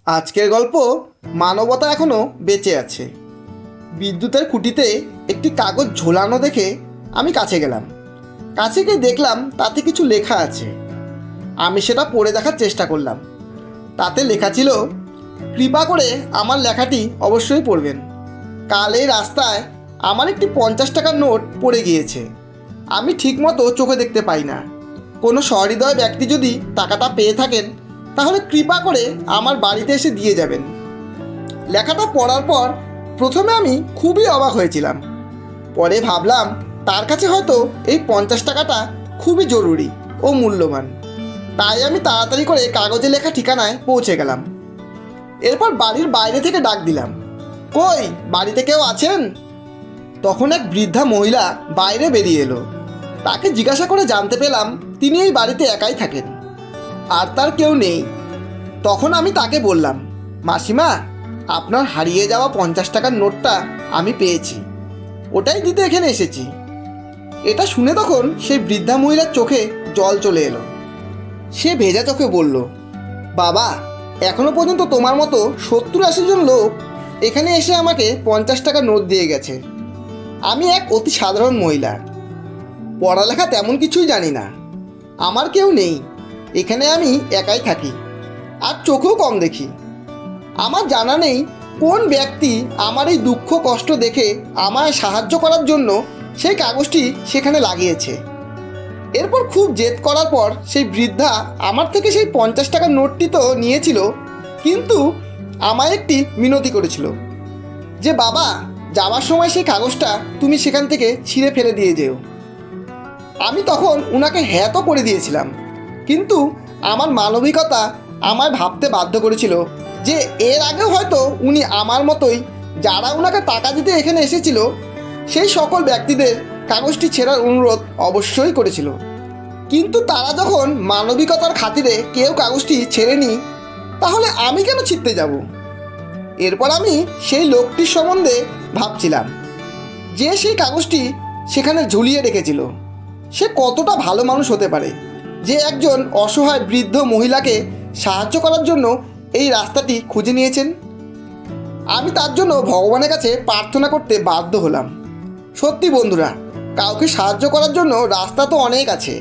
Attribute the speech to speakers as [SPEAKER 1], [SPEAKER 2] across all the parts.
[SPEAKER 1] আজকের গল্প মানবতা এখনও বেঁচে আছে। বিদ্যুতের খুঁটিতে একটি কাগজ ঝোলানো দেখে আমি কাছে গেলাম। কাছে গিয়ে দেখলাম তাতে কিছু লেখা আছে। আমি সেটা পড়ে দেখার চেষ্টা করলাম। তাতে লেখা ছিল, কৃপা করে আমার লেখাটি অবশ্যই পড়বেন। কাল এই রাস্তায় আমার একটি 50 টাকার নোট পড়ে গিয়েছে। আমি ঠিকমতো চোখে দেখতে পাই না। কোনো সহৃদয় ব্যক্তি যদি টাকাটা পেয়ে থাকেন তাহলে কৃপা করে আমার বাড়িতে এসে দিয়ে যাবেন। লেখাটা পড়ার পর প্রথমে আমি খুবই অবাক হয়েছিলাম। পরে ভাবলাম তার কাছে হয়তো এই 50 টাকাটা খুবই জরুরি ও মূল্যবান। তাই আমি তাড়াতাড়ি করে কাগজে লেখা ঠিকানায় পৌঁছে গেলাম। এরপর বাড়ির বাইরে থেকে ডাক দিলাম, কই বাড়িতে কেউ আছেন? তখন এক বৃদ্ধা মহিলা বাইরে বেরিয়ে এলো। তাকে জিজ্ঞাসা করে জানতে পেলাম তিনি এই বাড়িতে একাই থাকেন, আর তার কেউ নেই। তখন আমি তাকে বললাম, মাসিমা, আপনার হারিয়ে যাওয়া 50 টাকার নোটটা আমি পেয়েছি, ওটাই দিতে এখানে এসেছি। এটা শুনে তখন সেই বৃদ্ধা মহিলার চোখে জল চলে এলো। সে ভেজা চোখে বলল, বাবা, এখনো পর্যন্ত তোমার মতো 70-80 জন লোক এখানে এসে আমাকে 50 টাকার নোট দিয়ে গেছে। আমি এক অতি সাধারণ মহিলা, পড়ালেখা তেমন কিছুই জানি না, আমার কেউ নেই, এখানে আমি একাই থাকি, আর চোখেও কম দেখি। আমার জানা নেই কোন ব্যক্তি আমার এই দুঃখ কষ্ট দেখে আমায় সাহায্য করার জন্য সেই কাগজটি সেখানে লাগিয়েছে। এরপর খুব জেদ করার পর সেই বৃদ্ধা আমার থেকে সেই 50 টাকার নোটটি তো নিয়েছিল, কিন্তু আমায় একটি মিনতি করেছিল যে, বাবা, যাওয়ার সময় সেই কাগজটা তুমি সেখান থেকে ছিঁড়ে ফেলে দিয়ে যেও। আমি তখন উনাকে হ্যাঁ তো করে দিয়েছিলাম, কিন্তু আমার মানবিকতা আমায় ভাবতে বাধ্য করেছিল যে এর আগেও হয়তো উনি আমার মতোই, যারা উনাকে টাকা দিতে এখানে এসেছিল, সেই সকল ব্যক্তিদের কাগজটি ছেঁড়ার অনুরোধ অবশ্যই করেছিল। কিন্তু তারা যখন মানবিকতার খাতিরে কেউ কাগজটি ছেড়েনি, তাহলে আমি কেন ছিঁড়তে যাব? এরপর আমি সেই লোকটির সম্বন্ধে ভাবছিলাম, যে সেই কাগজটি সেখানে ঝুলিয়ে রেখেছিল, সে কতটা ভালো মানুষ হতে পারে, যে একজন অসহায় বৃদ্ধ মহিলাকে সাহায্য করার জন্য এই রাস্তাটি খুঁজে নিয়েছেন। আমি তার জন্য ভগবানের কাছে প্রার্থনা করতে বাধ্য হলাম। সত্যি বন্ধুরা, কাউকে সাহায্য করার জন্য রাস্তা তো অনেক আছে,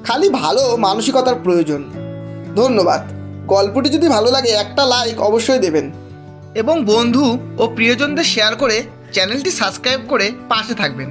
[SPEAKER 1] খালি ভালো মানসিকতার প্রয়োজন। ধন্যবাদ। গল্পটি যদি ভালো লাগে একটা লাইক অবশ্যই দেবেন, এবং বন্ধু ও প্রিয়জনদের শেয়ার করে চ্যানেলটি সাবস্ক্রাইব করে পাশে থাকবেন।